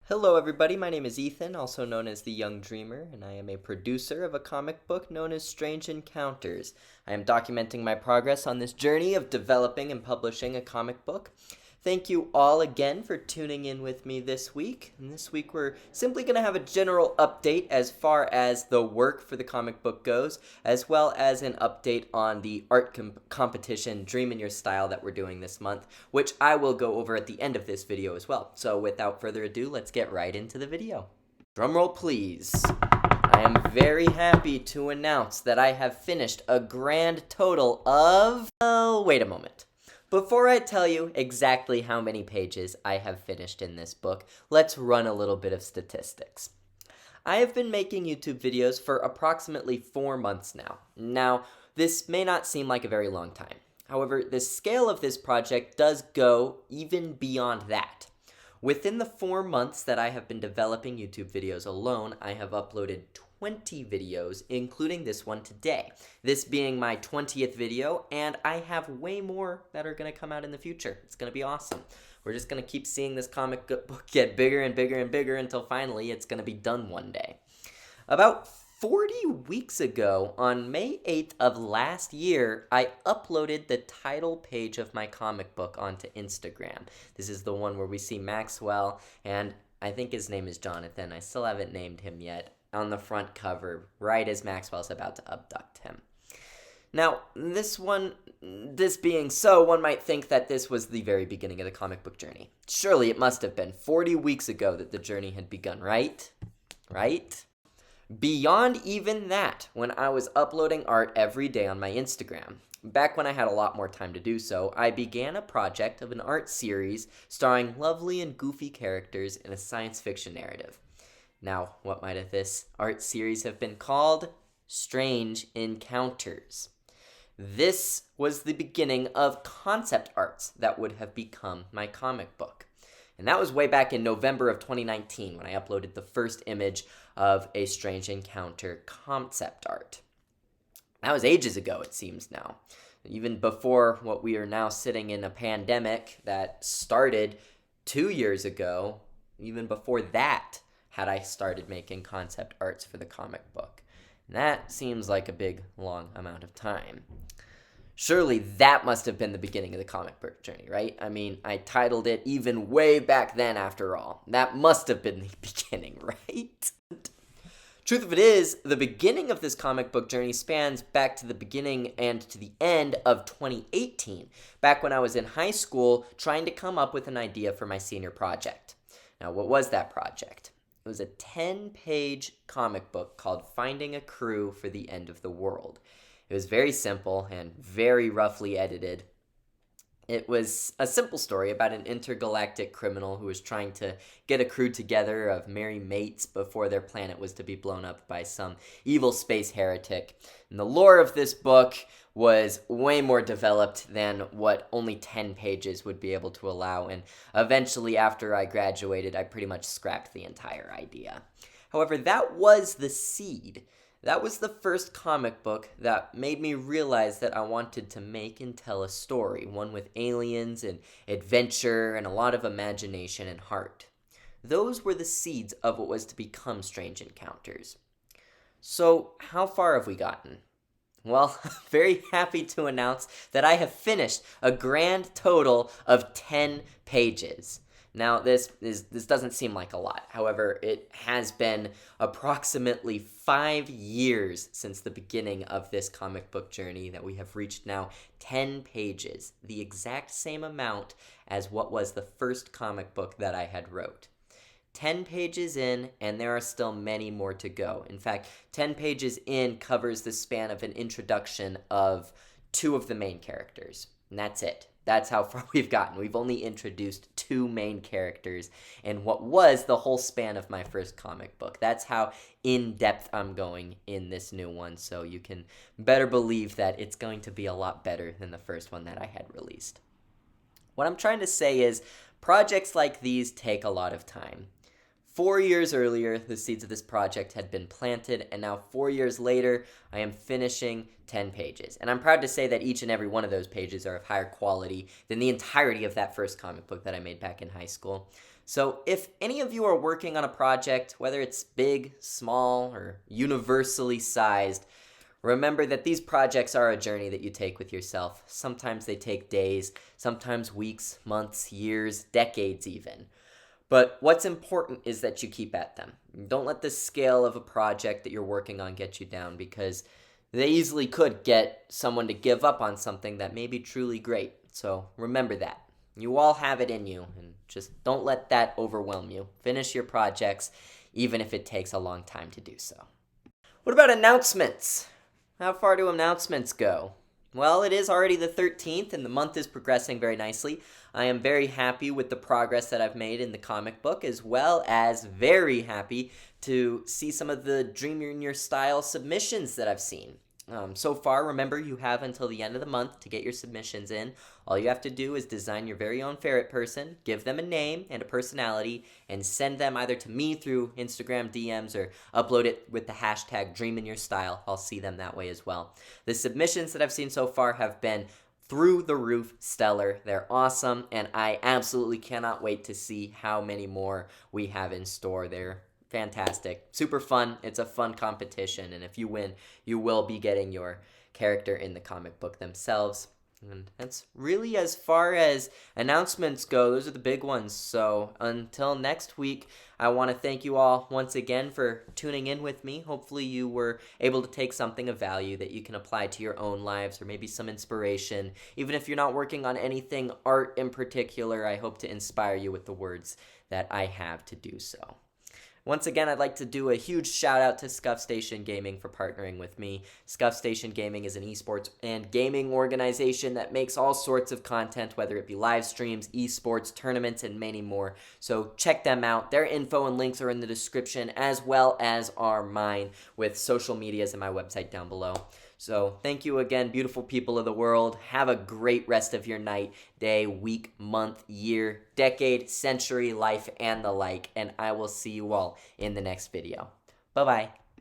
Hello everybody, my name is Ethan, also known as the Young Dreamer, and I am a producer of a comic book known as Strange Encounters. I am documenting my progress on this journey of developing and publishing a comic book. Thank you all again for tuning in with me this week. And this week we're simply going to have a general update as far as the work for the comic book goes, as well as an update on the art competition Dream in Your Style that we're doing this month, which I will go over at the end of this video as well. So without further ado, let's get right into the video. Drumroll please. I am very happy to announce that I have finished a grand total of... Oh, wait a moment. Before I tell you exactly how many pages I have finished in this book, let's run a little bit of statistics. I have been making YouTube videos for approximately 4 months now. Now, this may not seem like a very long time. However, the scale of this project does go even beyond that. Within the 4 months that I have been developing YouTube videos alone, I have uploaded 20 videos, including this one today. This being my 20th video, and I have way more that are going to come out in the future. It's going to be awesome. We're just going to keep seeing this comic book get bigger and bigger and bigger until finally it's going to be done one day. About 40 weeks ago, on May 8th of last year, I uploaded the title page of my comic book onto Instagram. This is the one where we see Maxwell, and I think his name is Jonathan. I still haven't named him yet. On the front cover, right as Maxwell's about to abduct him. Now, this being so, one might think that this was the very beginning of the comic book journey. Surely it must have been 40 weeks ago that the journey had begun, right? Right? Beyond even that, when I was uploading art every day on my Instagram, back when I had a lot more time to do so, I began a project of an art series starring lovely and goofy characters in a science fiction narrative. Now, what might this art series have been called? Strange Encounters. This was the beginning of concept arts that would have become my comic book. And that was way back in November of 2019 when I uploaded the first image of a Strange Encounter concept art. That was ages ago, it seems now. Even before what we are now sitting in a pandemic that started 2 years ago, even before that, had I started making concept arts for the comic book. And that seems like a big, long amount of time. Surely that must have been the beginning of the comic book journey, right? I mean, I titled it even way back then after all. That must have been the beginning, right? Truth of it is, the beginning of this comic book journey spans back to the beginning and to the end of 2018, back when I was in high school trying to come up with an idea for my senior project. Now, what was that project? It was a 10-page comic book called Finding a Crew for the End of the World. It was very simple and very roughly edited. It was a simple story about an intergalactic criminal who was trying to get a crew together of merry mates before their planet was to be blown up by some evil space heretic. And the lore of this book was way more developed than what only 10 pages would be able to allow, and eventually after I graduated, I pretty much scrapped the entire idea. However, that was the seed. That was the first comic book that made me realize that I wanted to make and tell a story, one with aliens and adventure and a lot of imagination and heart. Those were the seeds of what was to become Strange Encounters. So, how far have we gotten? Well, I'm very happy to announce that I have finished a grand total of 10 pages. Now, this doesn't seem like a lot. However, it has been approximately 5 years since the beginning of this comic book journey that we have reached now 10 pages, the exact same amount as what was the first comic book that I had wrote. 10 pages in, and there are still many more to go. In fact, 10 pages in covers the span of an introduction of 2 of the main characters, and that's it. That's how far we've gotten. We've only introduced 2 main characters in what was the whole span of my first comic book. That's how in-depth I'm going in this new one, so you can better believe that it's going to be a lot better than the first one that I had released. What I'm trying to say is, projects like these take a lot of time. 4 years earlier, the seeds of this project had been planted, and now 4 years later, I am finishing 10 pages. And I'm proud to say that each and every one of those pages are of higher quality than the entirety of that first comic book that I made back in high school. So if any of you are working on a project, whether it's big, small, or universally sized, remember that these projects are a journey that you take with yourself. Sometimes they take days, sometimes weeks, months, years, decades even. But what's important is that you keep at them. Don't let the scale of a project that you're working on get you down, because they easily could get someone to give up on something that may be truly great. So remember that. You all have it in you, and just don't let that overwhelm you. Finish your projects, even if it takes a long time to do so. What about announcements? How far do announcements go? Well, it is already the 13th, and the month is progressing very nicely. I am very happy with the progress that I've made in the comic book, as well as very happy to see some of the Dream in Your Style submissions that I've seen. So far, remember, you have until the end of the month to get your submissions in. All you have to do is design your very own ferret person, give them a name and a personality, and send them either to me through Instagram DMs or upload it with the hashtag #DreamInYourStyle. I'll see them that way as well. The submissions that I've seen so far have been through the roof stellar. They're awesome, and I absolutely cannot wait to see how many more we have in store. They're fantastic. Super fun. It's a fun competition, and if you win, you will be getting your character in the comic book themselves. And that's really as far as announcements go. Those are the big ones. So until next week, I want to thank you all once again for tuning in with me. Hopefully you were able to take something of value that you can apply to your own lives, or maybe some inspiration. Even if you're not working on anything art in particular, I hope to inspire you with the words that I have to do so. Once again, I'd like to do a huge shout out to Scuff Station Gaming for partnering with me. Scuff Station Gaming is an esports and gaming organization that makes all sorts of content, whether it be live streams, esports, tournaments, and many more. So check them out. Their info and links are in the description, as well as are mine, with social medias and my website down below. So thank you again, beautiful people of the world. Have a great rest of your night, day, week, month, year, decade, century, life, and the like. And I will see you all in the next video. Bye-bye.